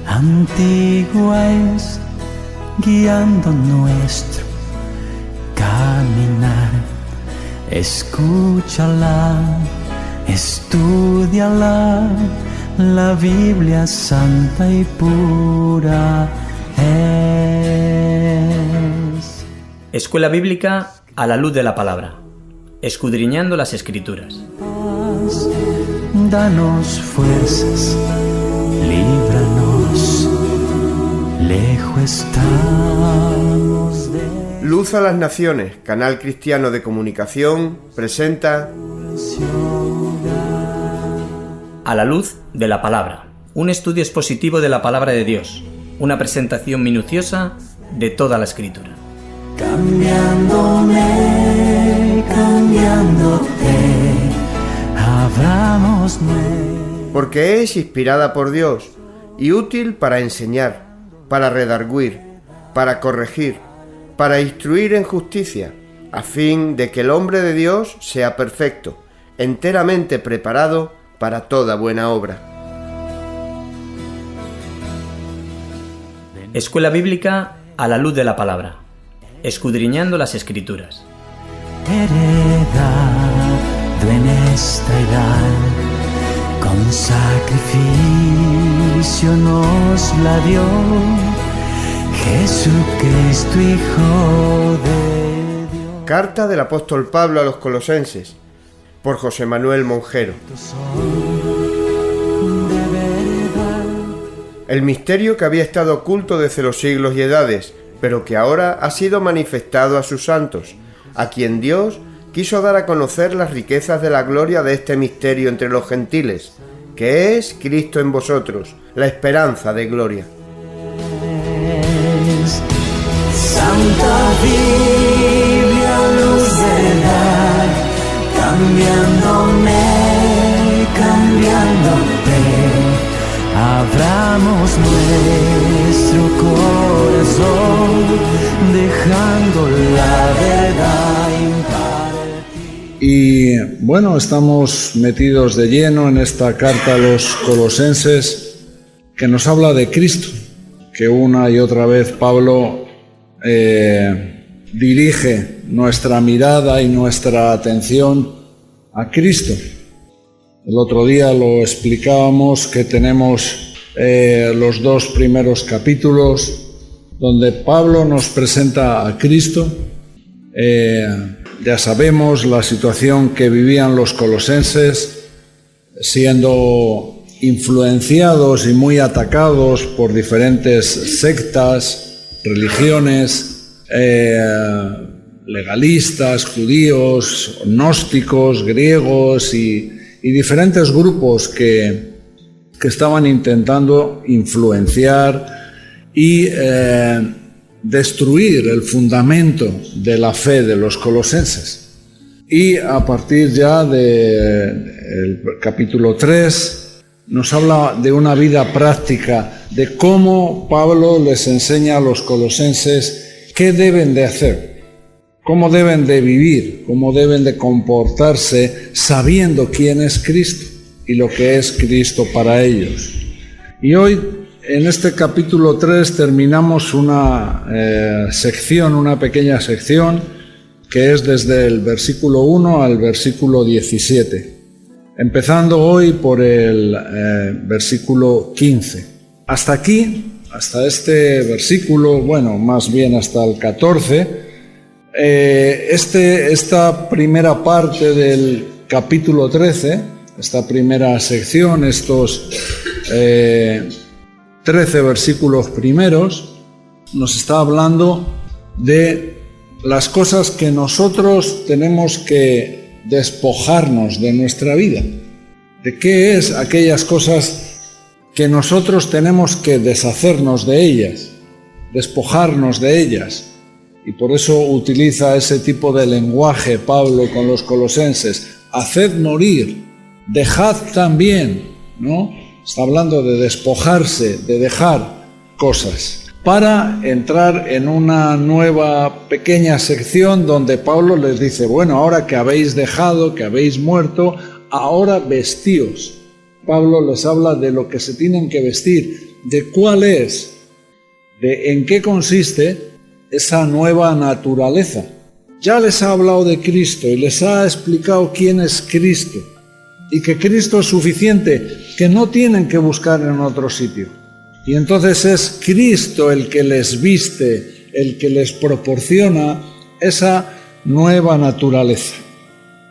antigua es, guiando nuestro caminar. Escúchala, estúdiala, la Biblia santa y pura es. Escuela Bíblica a la luz de la palabra, escudriñando las Escrituras. Danos fuerzas, líbranos, lejos estamos de... Luz a las Naciones, canal cristiano de comunicación, presenta A la luz de la palabra, un estudio expositivo de la palabra de Dios, una presentación minuciosa de toda la Escritura. Cambiándome, cambiándote, abramos nuevo. porque es inspirada por Dios y útil para enseñar, para redarguir, para corregir, para instruir en justicia, a fin de que el hombre de Dios sea perfecto, enteramente preparado para toda buena obra. Escuela Bíblica a la luz de la palabra, escudriñando las Escrituras. Heredado en esta edad, con sacrificio nos la dio Jesucristo, Hijo de Dios. Carta del apóstol Pablo a los Colosenses, por José Manuel Monjero. El misterio que había estado oculto desde los siglos y edades, pero que ahora ha sido manifestado a sus santos, a quien Dios quiso dar a conocer las riquezas de la gloria de este misterio entre los gentiles, que es Cristo en vosotros, la esperanza de gloria. Santa Biblia, luz de edad, cambiándome, cambiándote, abramos nuestro corazón, dejando la verdad impartir. Y bueno, estamos metidos de lleno en esta carta a los Colosenses que nos habla de Cristo, que una y otra vez Pablo dirige nuestra mirada y nuestra atención a Cristo. El otro día lo explicábamos que tenemos los dos primeros capítulos donde Pablo nos presenta a Cristo. Ya sabemos la situación que vivían los colosenses, siendo influenciados y muy atacados por diferentes sectas, religiones, legalistas, judíos, gnósticos, griegos y diferentes grupos que estaban intentando influenciar y destruir el fundamento de la fe de los colosenses. Y a partir ya del capítulo 3 nos habla de una vida práctica, de cómo Pablo les enseña a los colosenses qué deben de hacer, cómo deben de vivir, cómo deben de comportarse sabiendo quién es Cristo y lo que es Cristo para ellos. Y hoy, en este capítulo 3, terminamos una pequeña sección, que es desde el versículo 1 al versículo 17. Empezando hoy por el versículo 15. Hasta aquí, hasta este versículo, bueno, más bien hasta el 14, esta primera parte del capítulo 13, esta primera sección, estos 13 versículos primeros, nos está hablando de las cosas que nosotros tenemos que despojarnos de nuestra vida. ¿De qué es aquellas cosas que nosotros tenemos que deshacernos de ellas, despojarnos de ellas? Y por eso utiliza ese tipo de lenguaje Pablo con los colosenses. Haced morir, dejad también, ¿no? Está hablando de despojarse, de dejar cosas, para entrar en una nueva pequeña sección donde Pablo les dice, bueno, ahora que habéis dejado, que habéis muerto, ahora vestíos. Pablo les habla de lo que se tienen que vestir, de cuál es, de en qué consiste esa nueva naturaleza. Ya les ha hablado de Cristo y les ha explicado quién es Cristo y que Cristo es suficiente, que no tienen que buscar en otro sitio. Y entonces es Cristo el que les viste, el que les proporciona esa nueva naturaleza.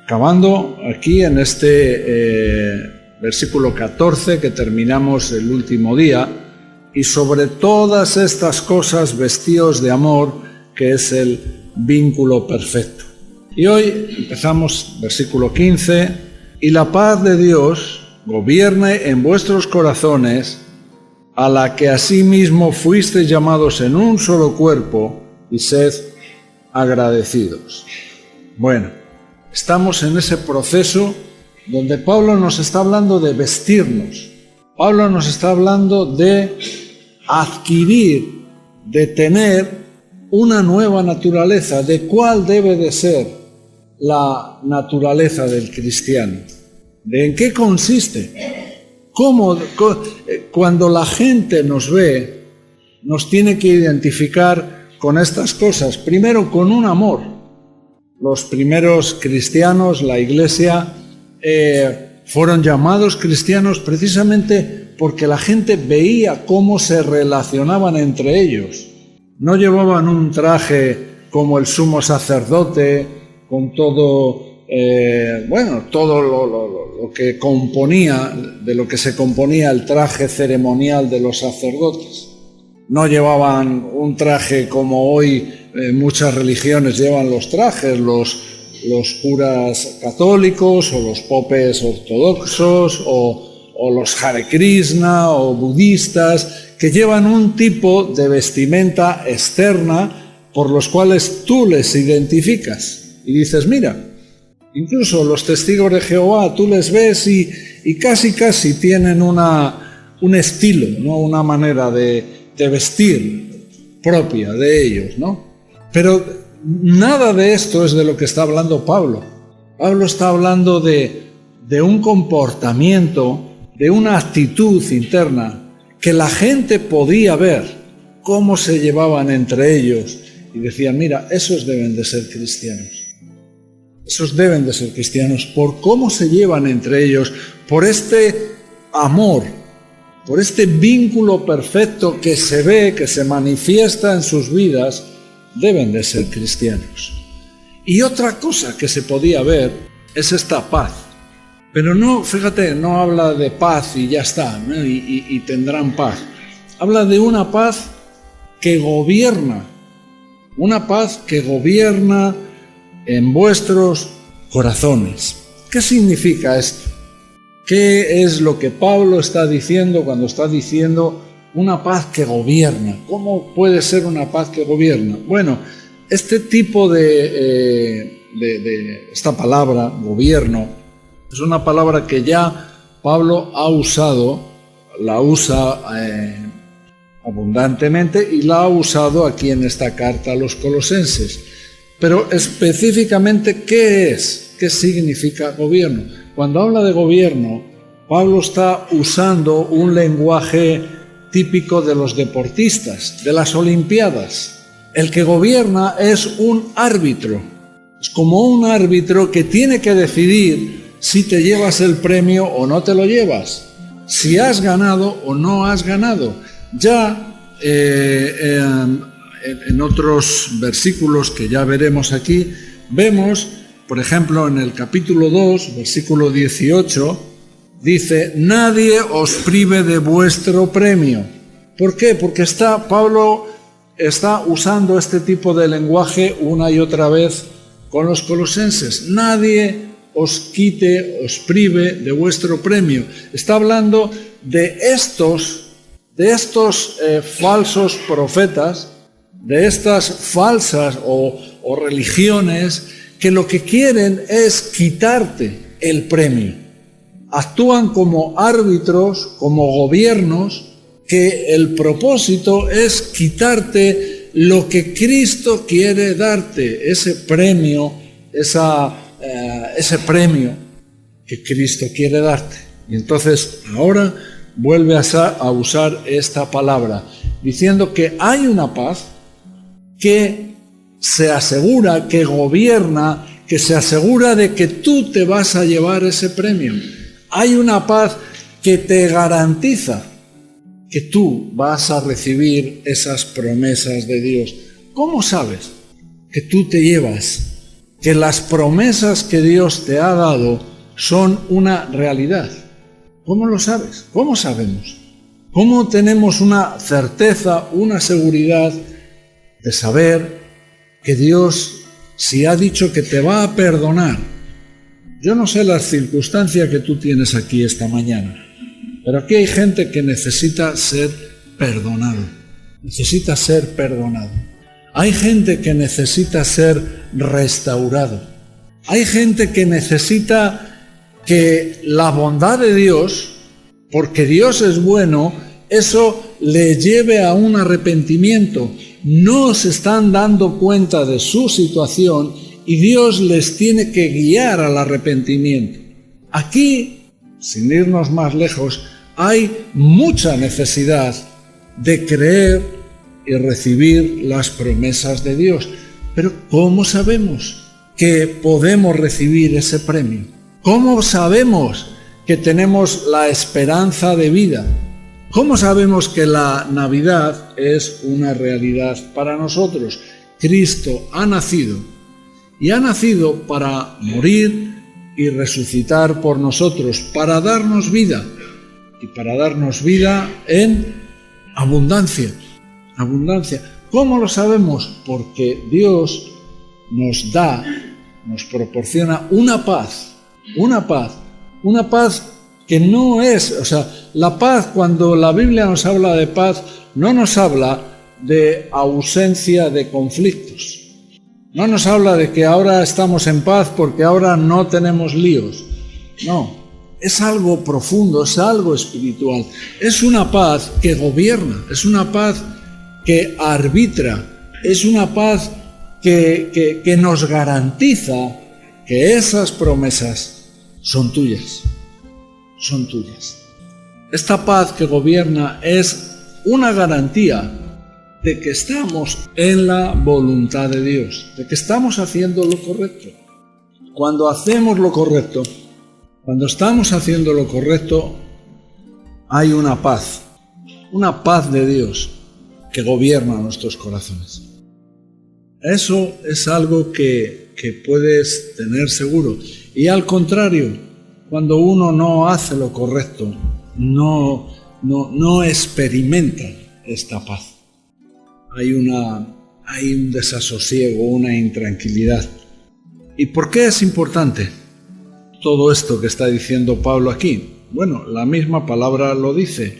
Acabando aquí en este versículo 14 que terminamos el último día, y sobre todas estas cosas vestíos de amor, que es el vínculo perfecto. Y hoy empezamos versículo 15, y la paz de Dios gobierne en vuestros corazones, a la que asimismo fuisteis llamados en un solo cuerpo, y sed agradecidos. Bueno, estamos en ese proceso donde Pablo nos está hablando de vestirnos. Pablo nos está hablando de adquirir, de tener una nueva naturaleza. ¿De cuál debe de ser la naturaleza del cristiano? ¿De en qué consiste? ¿Cómo? Cuando la gente nos ve, nos tiene que identificar con estas cosas. Primero, con un amor. Los primeros cristianos, la Iglesia, fueron llamados cristianos precisamente porque la gente veía cómo se relacionaban entre ellos. No llevaban un traje como el sumo sacerdote, con todo, todo lo que componía, de lo que se componía el traje ceremonial de los sacerdotes. No llevaban un traje como hoy muchas religiones llevan los trajes, los curas católicos o los popes ortodoxos o los Hare Krishna o budistas, que llevan un tipo de vestimenta externa por los cuales tú les identificas y dices, mira, incluso los testigos de Jehová tú les ves y casi tienen un estilo, ¿no? Una manera de vestir propia de ellos, ¿no? Pero nada de esto es de lo que está hablando Pablo. Pablo está hablando de un comportamiento, de una actitud interna que la gente podía ver cómo se llevaban entre ellos y decían, mira, esos deben de ser cristianos. Esos deben de ser cristianos por cómo se llevan entre ellos, por este amor, por este vínculo perfecto que se ve, que se manifiesta en sus vidas, deben de ser cristianos. Y otra cosa que se podía ver es esta paz. Pero no, fíjate, no habla de paz y ya está, ¿no? y tendrán paz. Habla de una paz que gobierna, una paz que gobierna en vuestros corazones. ¿Qué significa esto? ¿Qué es lo que Pablo está diciendo cuando está diciendo una paz que gobierna? ¿Cómo puede ser una paz que gobierna? Bueno, este tipo de esta palabra, gobierno, es una palabra que ya Pablo ha usado, la usa abundantemente y la ha usado aquí en esta carta a los colosenses. Pero específicamente, ¿qué es? ¿Qué significa gobierno? Cuando habla de gobierno, Pablo está usando un lenguaje típico de los deportistas, de las Olimpiadas. El que gobierna es un árbitro. Es como un árbitro que tiene que decidir si te llevas el premio o no te lo llevas, si has ganado o no has ganado. Ya en otros versículos que ya veremos aquí, vemos, por ejemplo, en el capítulo 2, versículo 18, dice, nadie os prive de vuestro premio. ¿Por qué? Porque Pablo está usando este tipo de lenguaje una y otra vez con los colosenses. Nadie os quite, os prive de vuestro premio. Está hablando de estos falsos profetas, de estas falsas o religiones que lo que quieren es quitarte el premio. Actúan como árbitros, como gobiernos, que el propósito es quitarte lo que Cristo quiere darte, ese premio, ese premio que Cristo quiere darte. Y entonces ahora vuelve a usar esta palabra, diciendo que hay una paz que se asegura, que gobierna, que se asegura de que tú te vas a llevar ese premio. Hay una paz que te garantiza que tú vas a recibir esas promesas de Dios. ¿Cómo sabes que tú te llevas, que las promesas que Dios te ha dado son una realidad? ¿Cómo lo sabes? ¿Cómo sabemos? ¿Cómo tenemos una certeza, una seguridad de saber que Dios, si ha dicho que te va a perdonar? Yo no sé las circunstancias que tú tienes aquí esta mañana, pero aquí hay gente que necesita ser perdonado. Necesita ser perdonado. Hay gente que necesita ser restaurado. Hay gente que necesita que la bondad de Dios, porque Dios es bueno, eso le lleve a un arrepentimiento. No se están dando cuenta de su situación y Dios les tiene que guiar al arrepentimiento. Aquí, sin irnos más lejos, hay mucha necesidad de creer y recibir las promesas de Dios. Pero ¿cómo sabemos que podemos recibir ese premio? ¿Cómo sabemos que tenemos la esperanza de vida? ¿Cómo sabemos que la Navidad es una realidad para nosotros? Cristo ha nacido, y ha nacido para morir y resucitar por nosotros, para darnos vida, y para darnos vida en abundancia. Abundancia. ¿Cómo lo sabemos? Porque Dios nos proporciona una paz que no es, la paz, cuando la Biblia nos habla de paz, no nos habla de ausencia de conflictos. No nos habla de que ahora estamos en paz porque ahora no tenemos líos. No, es algo profundo, es algo espiritual. Es una paz que gobierna, es una paz que arbitra, es una paz que nos garantiza que esas promesas son tuyas. Son tuyas. Esta paz que gobierna es una garantía de que estamos en la voluntad de Dios, de que estamos haciendo lo correcto. Cuando hacemos lo correcto, cuando estamos haciendo lo correcto, hay una paz de Dios que gobierna nuestros corazones. Eso es algo que puedes tener seguro. Y al contrario, cuando uno no hace lo correcto, no experimenta esta paz. Hay un desasosiego, una intranquilidad. ¿Y por qué es importante todo esto que está diciendo Pablo aquí? Bueno, la misma palabra lo dice.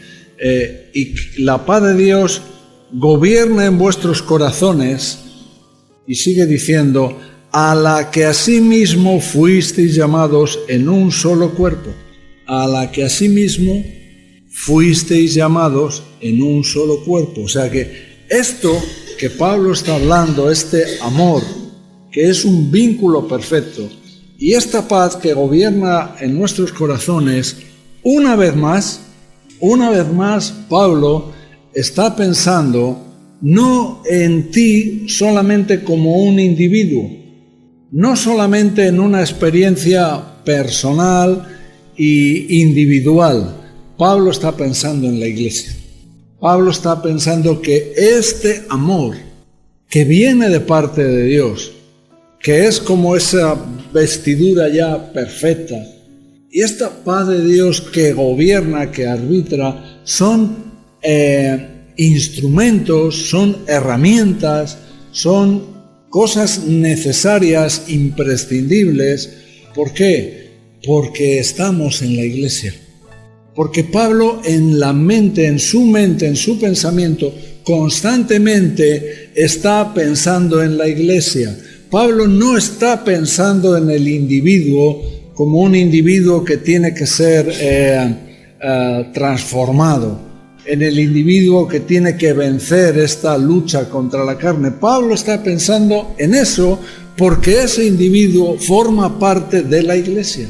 Y la paz de Dios gobierna en vuestros corazones, y sigue diciendo, a la que asimismo fuisteis llamados en un solo cuerpo. A la que asimismo fuisteis llamados en un solo cuerpo. O sea que esto que Pablo está hablando, este amor, que es un vínculo perfecto, y esta paz que gobierna en nuestros corazones, una vez más, Pablo está pensando no en ti solamente como un individuo, no solamente en una experiencia personal e individual. Pablo está pensando en la iglesia. Pablo está pensando que este amor que viene de parte de Dios, que es como esa vestidura ya perfecta, y esta paz de Dios que gobierna, que arbitra, son instrumentos, son herramientas, son cosas necesarias, imprescindibles. ¿Por qué? Porque estamos en la iglesia. Porque Pablo en su pensamiento, constantemente está pensando en la iglesia. Pablo no está pensando en el individuo como un individuo que tiene que ser transformado, en el individuo que tiene que vencer esta lucha contra la carne. Pablo está pensando en eso porque ese individuo forma parte de la iglesia.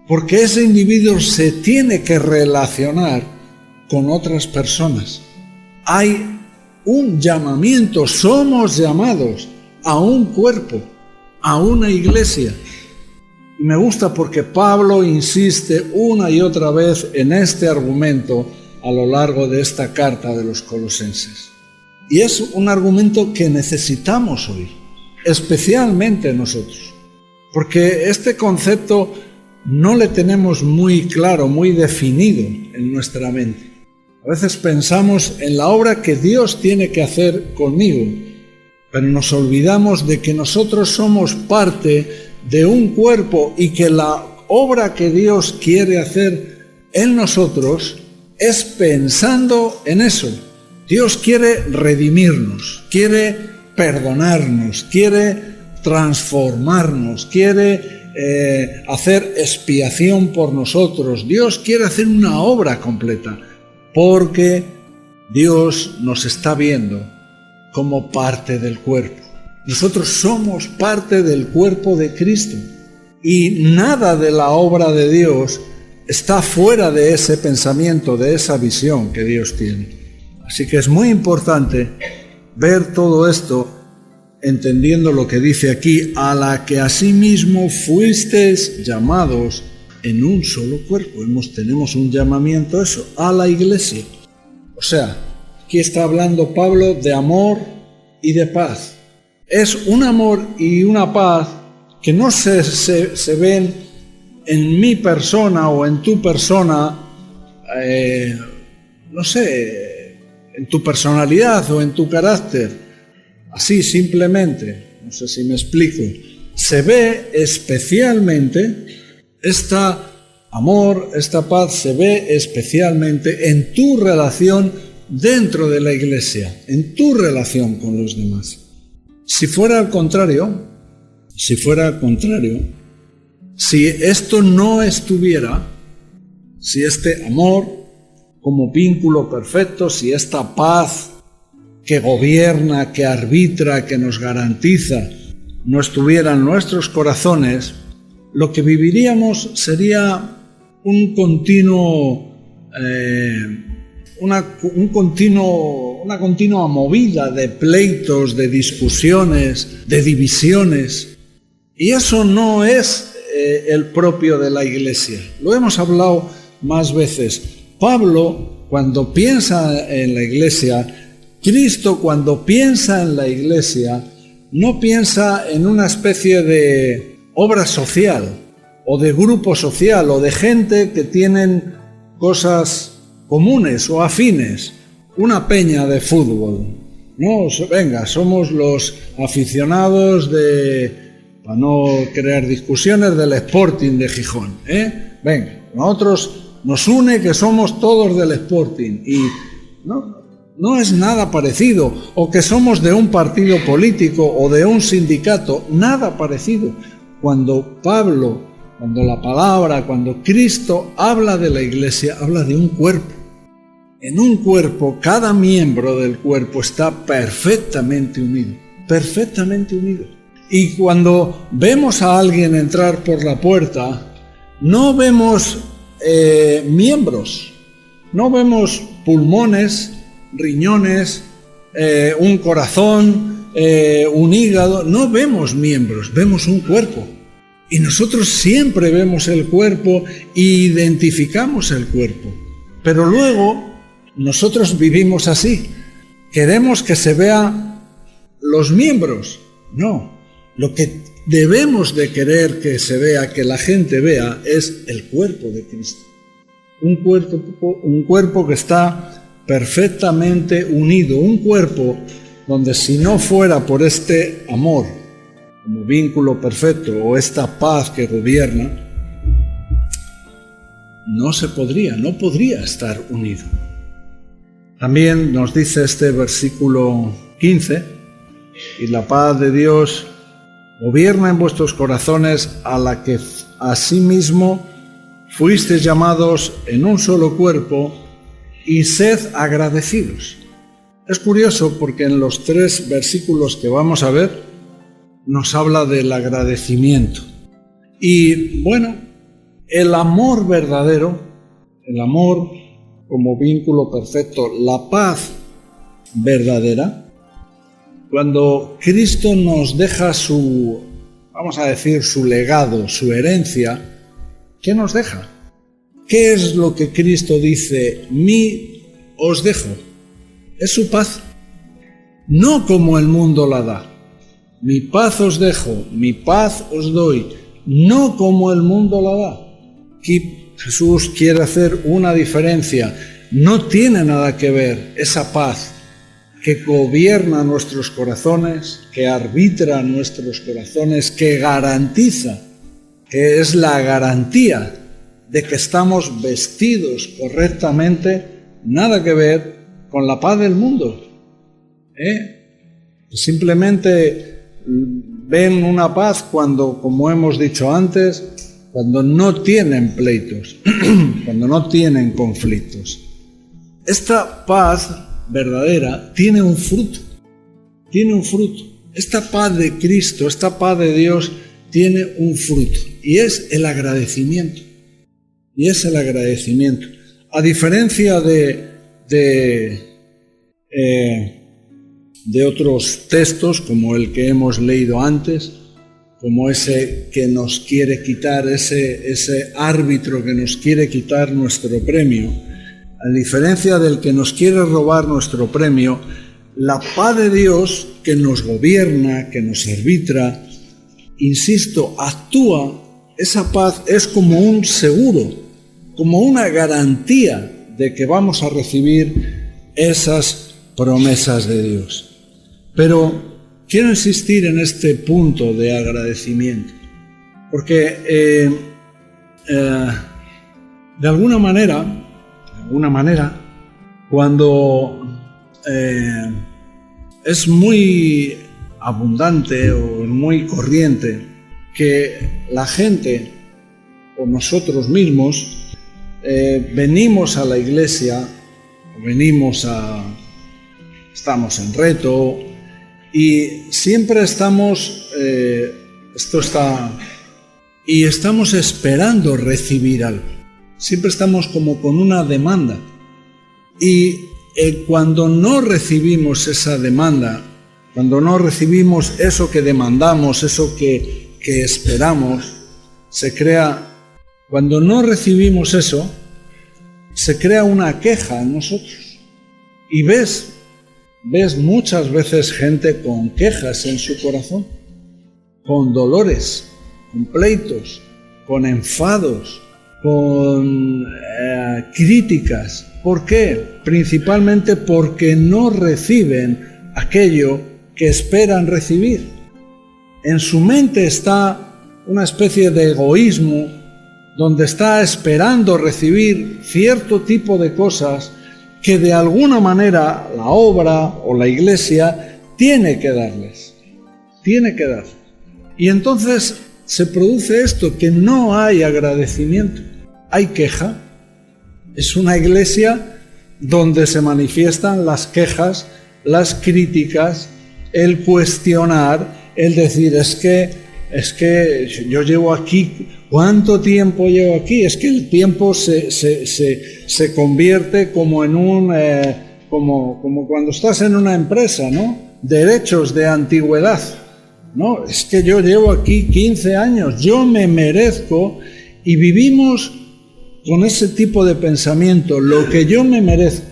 porque ese individuo se tiene que relacionar con otras personas. Hay un llamamiento, somos llamados a un cuerpo, a una iglesia. Y me gusta porque Pablo insiste una y otra vez en este argumento a lo largo de esta carta de los Colosenses. Y es un argumento que necesitamos oír, especialmente nosotros, porque este concepto no le tenemos muy claro, muy definido en nuestra mente. A veces pensamos en la obra que Dios tiene que hacer conmigo, pero nos olvidamos de que nosotros somos parte de un cuerpo y que la obra que Dios quiere hacer en nosotros es pensando en eso. Dios quiere redimirnos, quiere perdonarnos, quiere transformarnos, quiere hacer expiación por nosotros. Dios quiere hacer una obra completa, porque Dios nos está viendo como parte del cuerpo. Nosotros somos parte del cuerpo de Cristo y nada de la obra de Dios está fuera de ese pensamiento, de esa visión que Dios tiene. Así que es muy importante ver todo esto entendiendo lo que dice aquí, a la que asimismo fuisteis llamados en un solo cuerpo. Tenemos un llamamiento a eso, a la iglesia. O sea, aquí está hablando Pablo de amor y de paz. Es un amor y una paz que no se ven en mi persona o en tu persona, en tu personalidad o en tu carácter, así simplemente, no sé si me explico. Se ve especialmente este amor, esta paz se ve especialmente en tu relación dentro de la iglesia, en tu relación con los demás. Si fuera al contrario, si esto no estuviera, si este amor como vínculo perfecto, si esta paz que gobierna, que arbitra, que nos garantiza, no estuviera en nuestros corazones, lo que viviríamos sería una continua movida de pleitos, de discusiones, de divisiones. Y eso no es el propio de la iglesia. Lo hemos hablado más veces. Pablo, cuando piensa en la iglesia, Cristo, cuando piensa en la iglesia, no piensa en una especie de obra social, o de grupo social, o de gente que tienen cosas comunes o afines, una peña de fútbol. No, venga, somos los aficionados para no crear discusiones, del Sporting de Gijón, Venga, nosotros nos une que somos todos del Sporting y no es nada parecido, o que somos de un partido político o de un sindicato, nada parecido. Cuando Cristo habla de la iglesia, habla de un cuerpo. En un cuerpo, cada miembro del cuerpo está perfectamente unido, perfectamente unido. Y cuando vemos a alguien entrar por la puerta, no vemos miembros, no vemos pulmones, riñones, un corazón, un hígado, no vemos miembros, vemos un cuerpo. Y nosotros siempre vemos el cuerpo e identificamos el cuerpo. Pero luego nosotros vivimos así. Queremos que se vean los miembros. No, lo que debemos de querer que se vea, que la gente vea, es el cuerpo de Cristo. Un cuerpo que está perfectamente unido, un cuerpo donde si no fuera por este amor como vínculo perfecto o esta paz que gobierna, no podría estar unido. También nos dice este versículo 15, y la paz de Dios gobierna en vuestros corazones, a la que asimismo fuisteis llamados en un solo cuerpo, y sed agradecidos. Es curioso porque en los 3 versículos que vamos a ver nos habla del agradecimiento. Y bueno, el amor verdadero, el amor como vínculo perfecto, la paz verdadera, cuando Cristo nos deja su, vamos a decir, su legado, su herencia, ¿qué nos deja? ¿Qué es lo que Cristo dice? Mi os dejo. Es su paz. No como el mundo la da. Mi paz os dejo, mi paz os doy. No como el mundo la da. Aquí Jesús quiere hacer una diferencia. No tiene nada que ver esa paz que gobierna nuestros corazones, que arbitra nuestros corazones, que garantiza, que es la garantía de que estamos vestidos correctamente, nada que ver con la paz del mundo. Simplemente ven una paz cuando, como hemos dicho antes, cuando no tienen pleitos, cuando no tienen conflictos. Esta paz verdadera tiene un fruto, Esta paz de Cristo, esta paz de Dios tiene un fruto, y es el agradecimiento. A diferencia de otros textos, como el que hemos leído antes, como ese que nos quiere quitar, ese árbitro que nos quiere quitar nuestro premio, a diferencia del que nos quiere robar nuestro premio, la paz de Dios que nos gobierna, que nos arbitra, insisto, actúa, esa paz es como un seguro, como una garantía de que vamos a recibir esas promesas de Dios. Pero quiero insistir en este punto de agradecimiento, porque de alguna manera, cuando es muy abundante o muy corriente que la gente o nosotros mismos venimos a la iglesia, estamos en reto y siempre estamos estamos esperando recibir algo. Siempre estamos como con una demanda. Y cuando no recibimos esa demanda, cuando no recibimos eso que demandamos, eso que esperamos, cuando no recibimos eso, se crea una queja en nosotros. Y ves muchas veces gente con quejas en su corazón, con dolores, con pleitos, con enfados, con críticas. ¿Por qué? Principalmente porque no reciben aquello que esperan recibir. En su mente está una especie de egoísmo donde está esperando recibir cierto tipo de cosas que de alguna manera la obra o la iglesia tiene que darles. Y entonces se produce esto, que no hay agradecimiento, hay queja. Es una iglesia donde se manifiestan las quejas, las críticas, el cuestionar, el decir, es que yo llevo aquí, ¿cuánto tiempo llevo aquí? Es que el tiempo se convierte como en como cuando estás en una empresa, ¿no? Derechos de antigüedad, ¿no? Es que yo llevo aquí 15 años, yo me merezco, y vivimos con ese tipo de pensamiento, lo que yo me merezco,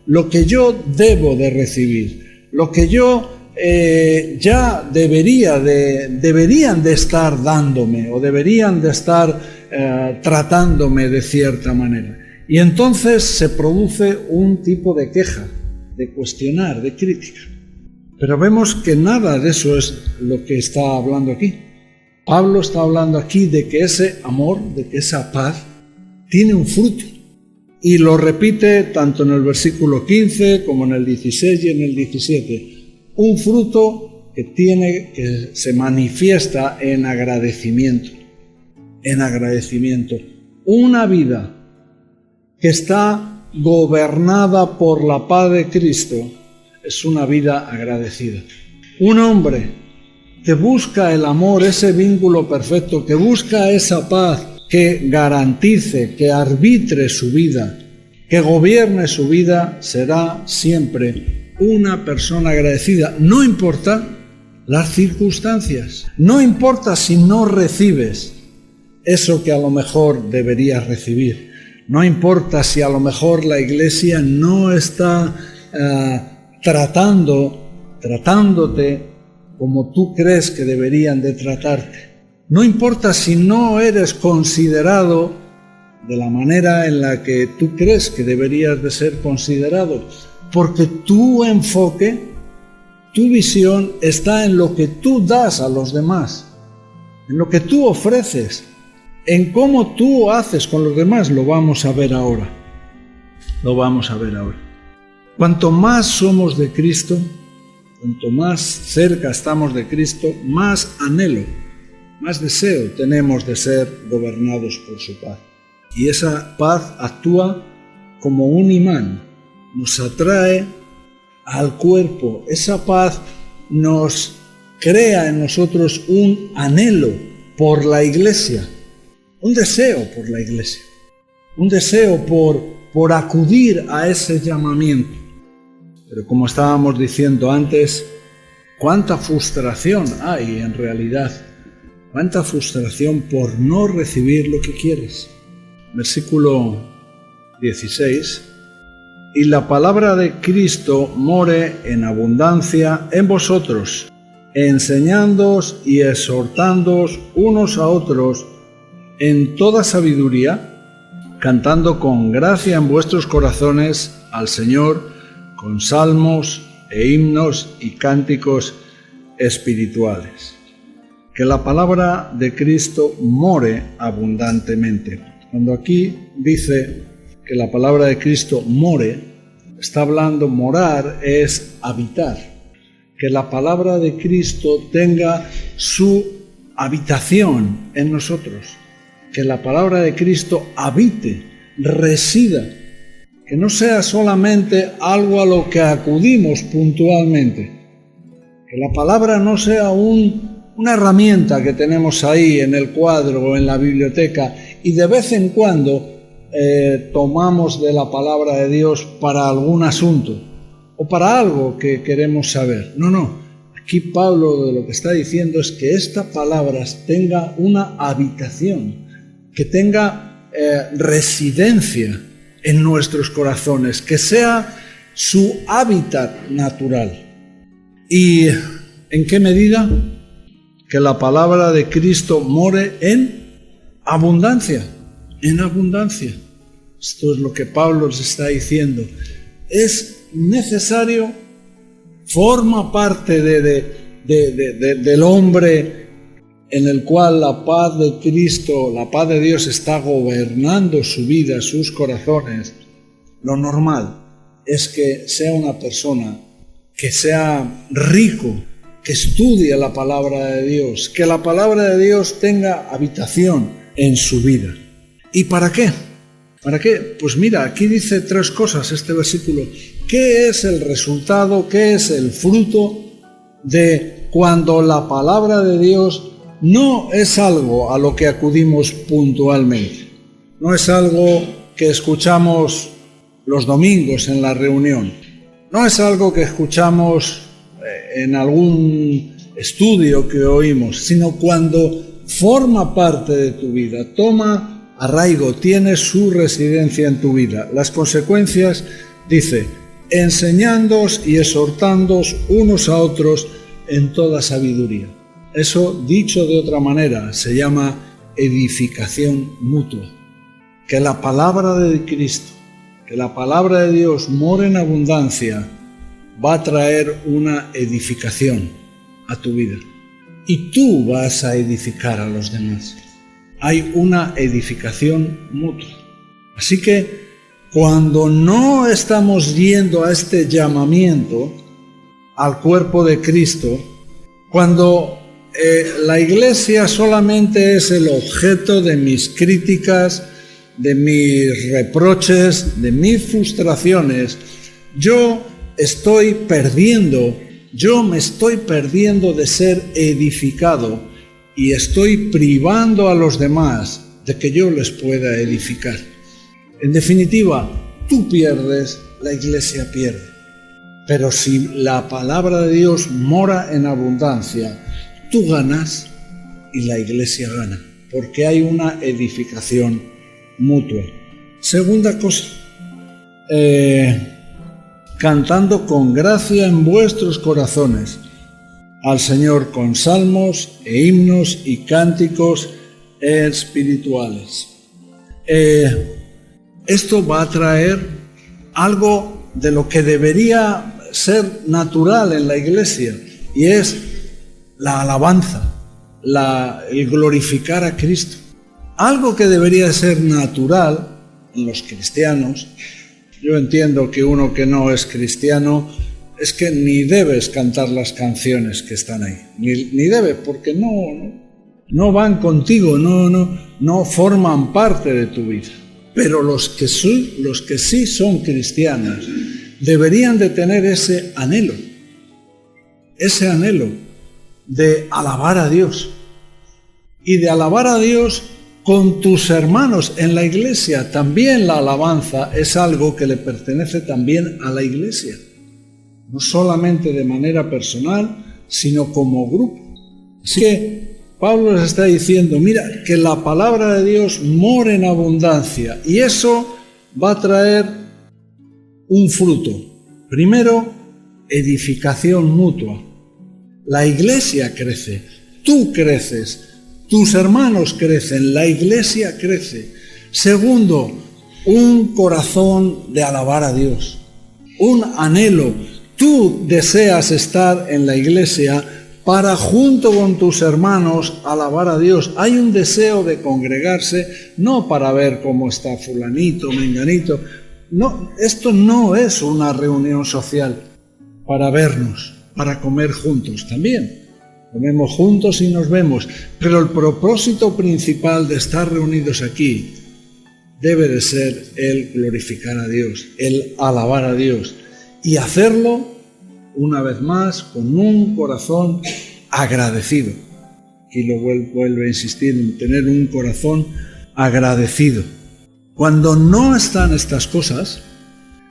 lo que yo debo de recibir, lo que yo ya deberían de estar dándome o deberían de estar tratándome de cierta manera. Y entonces se produce un tipo de queja, de cuestionar, de crítica. Pero vemos que nada de eso es lo que está hablando aquí. Pablo está hablando aquí de que ese amor, de que esa paz tiene un fruto. Y lo repite tanto en el versículo 15 como en el 16 y en el 17. Un fruto que se manifiesta en agradecimiento. Una vida que está gobernada por la paz de Cristo es una vida agradecida. Un hombre que busca el amor, ese vínculo perfecto, que busca esa paz que garantice, que arbitre su vida, que gobierne su vida, será siempre una persona agradecida. No importa las circunstancias, no importa si no recibes eso que a lo mejor deberías recibir, no importa si a lo mejor la Iglesia no está tratándote como tú crees que deberían de tratarte. No importa si no eres considerado de la manera en la que tú crees que deberías de ser considerado, porque tu enfoque, tu visión está en lo que tú das a los demás, en lo que tú ofreces, en cómo tú haces con los demás. Lo vamos a ver ahora. Cuanto más somos de Cristo, cuanto más cerca estamos de Cristo, más anhelo, más deseo tenemos de ser gobernados por su paz. Y esa paz actúa como un imán, nos atrae al cuerpo. Esa paz nos crea en nosotros un anhelo por la Iglesia, un deseo por la Iglesia, un deseo por acudir a ese llamamiento. Pero como estábamos diciendo antes, cuánta frustración hay en realidad, cuánta frustración por no recibir lo que quieres. Versículo 16. Y la palabra de Cristo more en abundancia en vosotros, enseñándoos y exhortándoos unos a otros en toda sabiduría, cantando con gracia en vuestros corazones al Señor, con salmos e himnos y cánticos espirituales. Que la palabra de Cristo more abundantemente. Cuando aquí dice que la palabra de Cristo more, está hablando, morar es habitar. Que la palabra de Cristo tenga su habitación en nosotros. Que la palabra de Cristo habite, resida. Que no sea solamente algo a lo que acudimos puntualmente. Que la palabra no sea una herramienta que tenemos ahí en el cuadro o en la biblioteca y de vez en cuando tomamos de la palabra de Dios para algún asunto o para algo que queremos saber. No. Aquí Pablo de lo que está diciendo es que esta palabra tenga una habitación, que tenga residencia en nuestros corazones, que sea su hábitat natural. ¿Y en qué medida? Que la palabra de Cristo more en abundancia, en abundancia. Esto es lo que Pablo nos está diciendo. Es necesario, forma parte del hombre en el cual la paz de Cristo, la paz de Dios está gobernando su vida, sus corazones. Lo normal es que sea una persona que sea rico, que estudie la palabra de Dios, que la palabra de Dios tenga habitación en su vida. ¿Y para qué? ¿Para qué? Pues mira, aquí dice tres cosas este versículo. ¿Qué es el resultado? ¿Qué es el fruto de cuando la palabra de Dios no es algo a lo que acudimos puntualmente? No es algo que escuchamos los domingos en la reunión. No es algo que escuchamos en algún estudio que oímos, sino cuando forma parte de tu vida, toma arraigo, tiene su residencia en tu vida. Las consecuencias, dice, enseñándoos y exhortándoos unos a otros en toda sabiduría. Eso, dicho de otra manera, se llama edificación mutua. Que la palabra de Cristo, que la palabra de Dios more en abundancia, va a traer una edificación a tu vida. Y tú vas a edificar a los demás. Hay una edificación mutua. Así que cuando no estamos yendo a este llamamiento al cuerpo de Cristo, cuando la iglesia solamente es el objeto de mis críticas, de mis reproches, de mis frustraciones, yo me estoy perdiendo de ser edificado y estoy privando a los demás de que yo les pueda edificar. En definitiva, tú pierdes, la iglesia pierde. Pero si la palabra de Dios mora en abundancia, tú ganas y la iglesia gana, porque hay una edificación mutua. Segunda cosa, cantando con gracia en vuestros corazones al Señor con salmos e himnos y cánticos espirituales. Esto va a traer algo de lo que debería ser natural en la iglesia, y es la alabanza, el glorificar a Cristo. Algo que debería ser natural en los cristianos. Yo entiendo que uno que no es cristiano es que ni debes cantar las canciones que están ahí, ni debes, porque no van contigo, no forman parte de tu vida. Pero los que sí son cristianos deberían de tener ese anhelo de alabar a Dios, y de alabar a Dios con tus hermanos en la iglesia. También la alabanza es algo que le pertenece también a la iglesia, no solamente de manera personal, sino como grupo. Así que Pablo les está diciendo, mira, que la palabra de Dios mora en abundancia, y eso va a traer un fruto. Primero, edificación mutua. La iglesia crece, tú creces, tus hermanos crecen, la iglesia crece. Segundo, un corazón de alabar a Dios, un anhelo. Tú deseas estar en la iglesia para, junto con tus hermanos, alabar a Dios. Hay un deseo de congregarse, no para ver cómo está fulanito, menganito. No, esto no es una reunión social para vernos, para comer juntos. También comemos juntos y nos vemos, pero el propósito principal de estar reunidos aquí debe de ser el glorificar a Dios, el alabar a Dios, y hacerlo, una vez más, con un corazón agradecido. Y lo vuelvo a insistir en tener un corazón agradecido. Cuando no están estas cosas,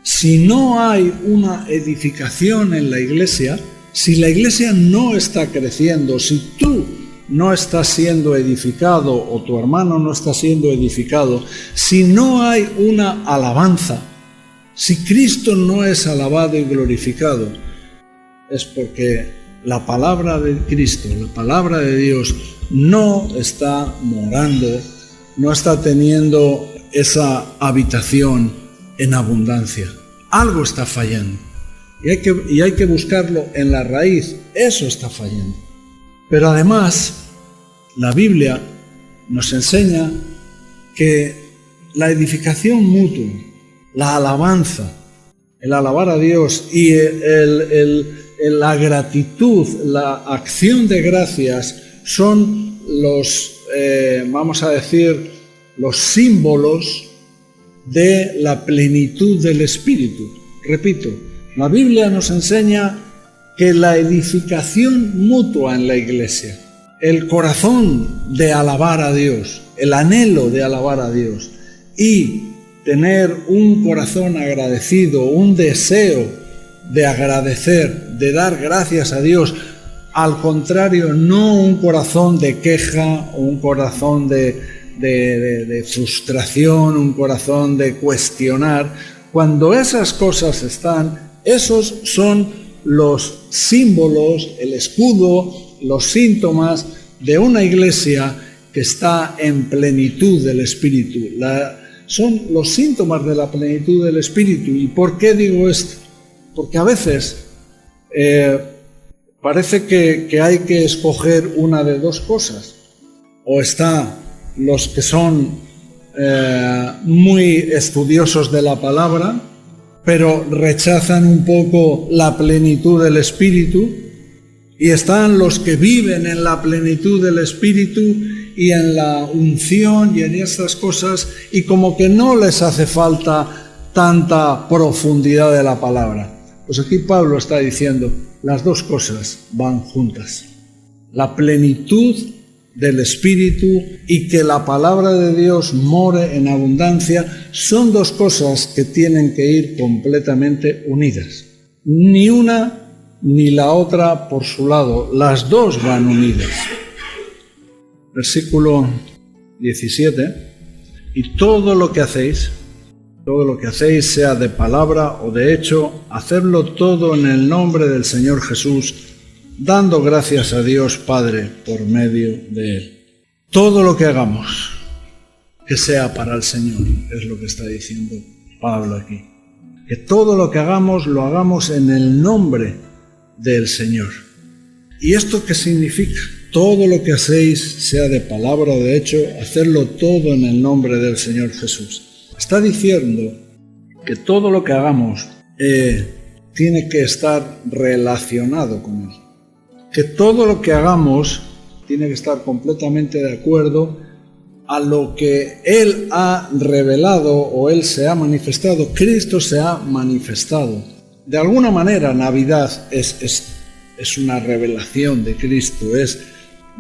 si no hay una edificación en la iglesia, si la iglesia no está creciendo, si tú no estás siendo edificado o tu hermano no está siendo edificado, si no hay una alabanza, si Cristo no es alabado y glorificado, es porque la palabra de Cristo, la palabra de Dios, no está morando, no está teniendo esa habitación en abundancia. Algo está fallando. Y hay que buscarlo en la raíz. Eso está fallando. Pero además, la Biblia nos enseña que la edificación mutua, la alabanza, el alabar a Dios y la gratitud, la acción de gracias son los, vamos a decir, los símbolos de la plenitud del Espíritu. Repito, la Biblia nos enseña que la edificación mutua en la iglesia, el corazón de alabar a Dios, el anhelo de alabar a Dios y tener un corazón agradecido, un deseo de agradecer, de dar gracias a Dios, al contrario, no un corazón de queja, un corazón de frustración, un corazón de cuestionar. Cuando esas cosas están, esos son los símbolos, el escudo, los síntomas de una iglesia que está en plenitud del Espíritu. Son los síntomas de la plenitud del Espíritu. ¿Y por qué digo esto? Porque a veces parece que hay que escoger una de dos cosas. O está los que son muy estudiosos de la palabra, pero rechazan un poco la plenitud del Espíritu, y están los que viven en la plenitud del Espíritu y en la unción y en estas cosas, y como que no les hace falta tanta profundidad de la palabra. Pues aquí Pablo está diciendo, las dos cosas van juntas. La plenitud del Espíritu y que la palabra de Dios more en abundancia son dos cosas que tienen que ir completamente unidas. Ni una ni la otra por su lado, las dos van unidas. Versículo 17: y todo lo que hacéis, sea de palabra o de hecho, hacedlo todo en el nombre del Señor Jesús, dando gracias a Dios Padre por medio de Él. Todo lo que hagamos, que sea para el Señor, es lo que está diciendo Pablo aquí. Que todo lo que hagamos, lo hagamos en el nombre del Señor. ¿Y esto qué significa? Todo lo que hacéis, sea de palabra o de hecho, hacerlo todo en el nombre del Señor Jesús. Está diciendo que todo lo que hagamos tiene que estar relacionado con Él. Que todo lo que hagamos tiene que estar completamente de acuerdo a lo que Él ha revelado o Él se ha manifestado. Cristo se ha manifestado. De alguna manera, Navidad es una revelación de Cristo, es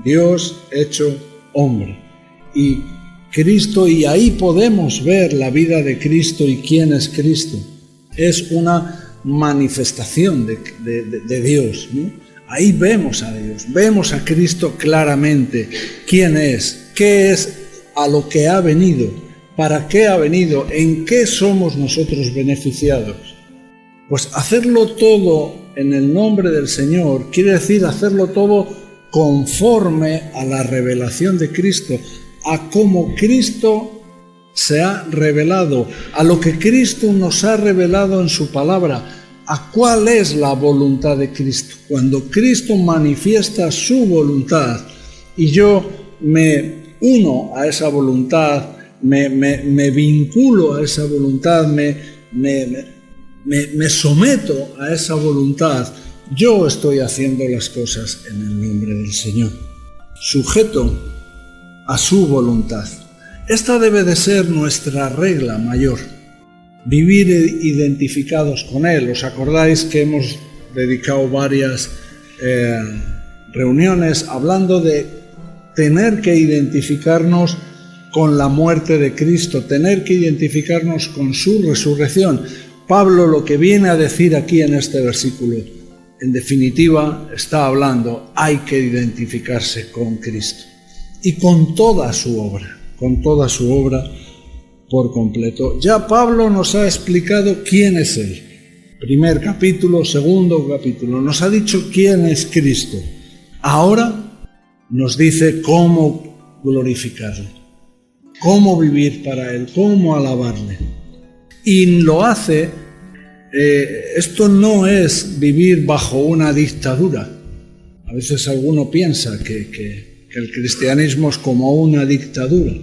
Dios hecho hombre. Y Cristo, y ahí podemos ver la vida de Cristo y quién es Cristo. Es una manifestación de Dios, ¿no? Ahí vemos a Dios, vemos a Cristo claramente. ¿Quién es? ¿Qué es a lo que ha venido? ¿Para qué ha venido? ¿En qué somos nosotros beneficiados? Pues hacerlo todo en el nombre del Señor quiere decir hacerlo todo conforme a la revelación de Cristo, a cómo Cristo se ha revelado, a lo que Cristo nos ha revelado en su palabra, a cuál es la voluntad de Cristo. Cuando Cristo manifiesta su voluntad y yo me uno a esa voluntad, me vinculo a esa voluntad, me someto a esa voluntad, yo estoy haciendo las cosas en el nombre del Señor, sujeto a su voluntad. Esta debe de ser nuestra regla mayor, vivir identificados con Él. ¿Os acordáis que hemos dedicado varias reuniones hablando de tener que identificarnos con la muerte de Cristo, tener que identificarnos con su resurrección? Pablo lo que viene a decir aquí en este versículo, en definitiva, está hablando, hay que identificarse con Cristo y con toda su obra por completo. Ya Pablo nos ha explicado quién es Él. Primer capítulo, segundo capítulo, nos ha dicho quién es Cristo. Ahora nos dice cómo glorificarle, cómo vivir para Él, cómo alabarle. Y lo hace, esto no es vivir bajo una dictadura. A veces alguno piensa que el cristianismo es como una dictadura.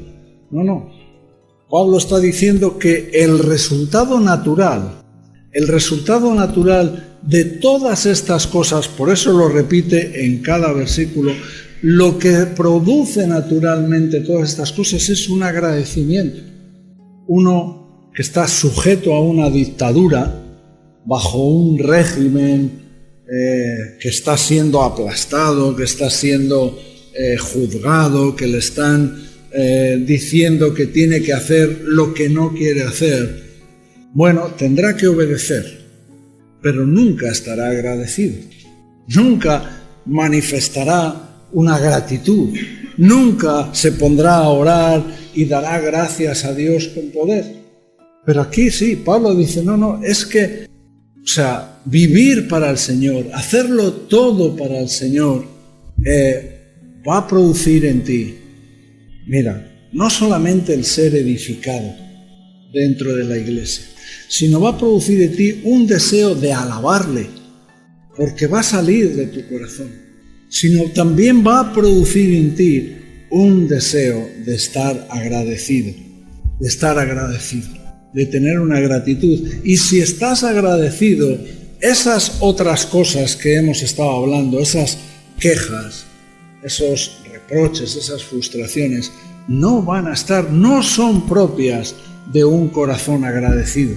No. Pablo está diciendo que el resultado natural de todas estas cosas, por eso lo repite en cada versículo, lo que produce naturalmente todas estas cosas es un agradecimiento. Uno que está sujeto a una dictadura, bajo un régimen que está siendo aplastado, que está siendo juzgado, que le están diciendo que tiene que hacer lo que no quiere hacer, bueno, tendrá que obedecer, pero nunca estará agradecido, nunca manifestará una gratitud, nunca se pondrá a orar y dará gracias a Dios con poder. Pero aquí sí, Pablo dice, no, es que, vivir para el Señor, hacerlo todo para el Señor, va a producir en ti, mira, no solamente el ser edificado dentro de la iglesia, sino va a producir en ti un deseo de alabarle, porque va a salir de tu corazón, sino también va a producir en ti un deseo de estar agradecido, de tener una gratitud. Y si estás agradecido, esas otras cosas que hemos estado hablando, esas quejas, esos reproches, esas frustraciones, no van a estar, no son propias de un corazón agradecido.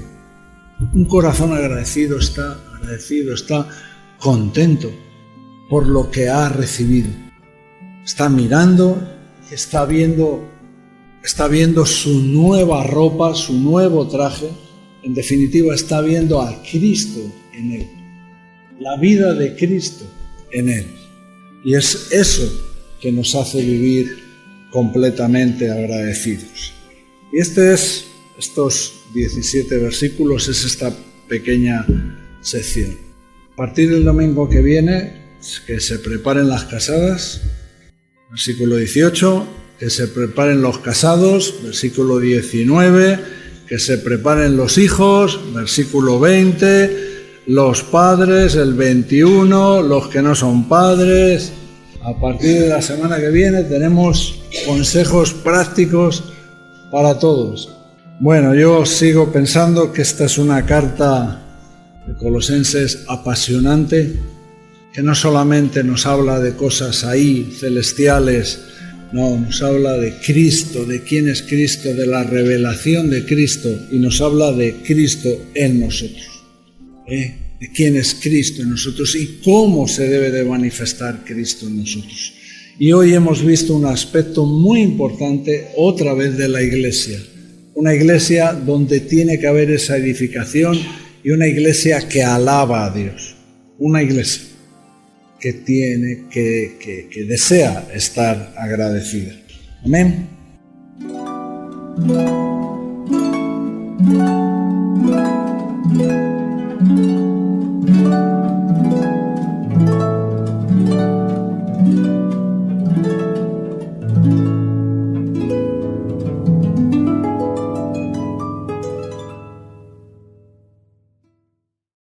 Un corazón agradecido está contento por lo que ha recibido. está mirando, está viendo su nueva ropa, su nuevo traje. En definitiva, está viendo a Cristo en él, la vida de Cristo en él. Y es eso que nos hace vivir completamente agradecidos. Y estos 17 versículos es esta pequeña sección. A partir del domingo que viene, que se preparen las casadas, versículo 18, que se preparen los casados, versículo 19, que se preparen los hijos, versículo 20, los padres, el 21, los que no son padres. A partir de la semana que viene tenemos consejos prácticos para todos. Bueno, yo sigo pensando que esta es una carta de Colosenses apasionante, que no solamente nos habla de cosas ahí celestiales, no, nos habla de Cristo, de quién es Cristo, de la revelación de Cristo, y nos habla de Cristo en nosotros, de quién es Cristo en nosotros y cómo se debe de manifestar Cristo en nosotros. Y hoy hemos visto un aspecto muy importante otra vez de la iglesia, una iglesia donde tiene que haber esa edificación y una iglesia que alaba a Dios, una iglesia que desea estar agradecida. Amén.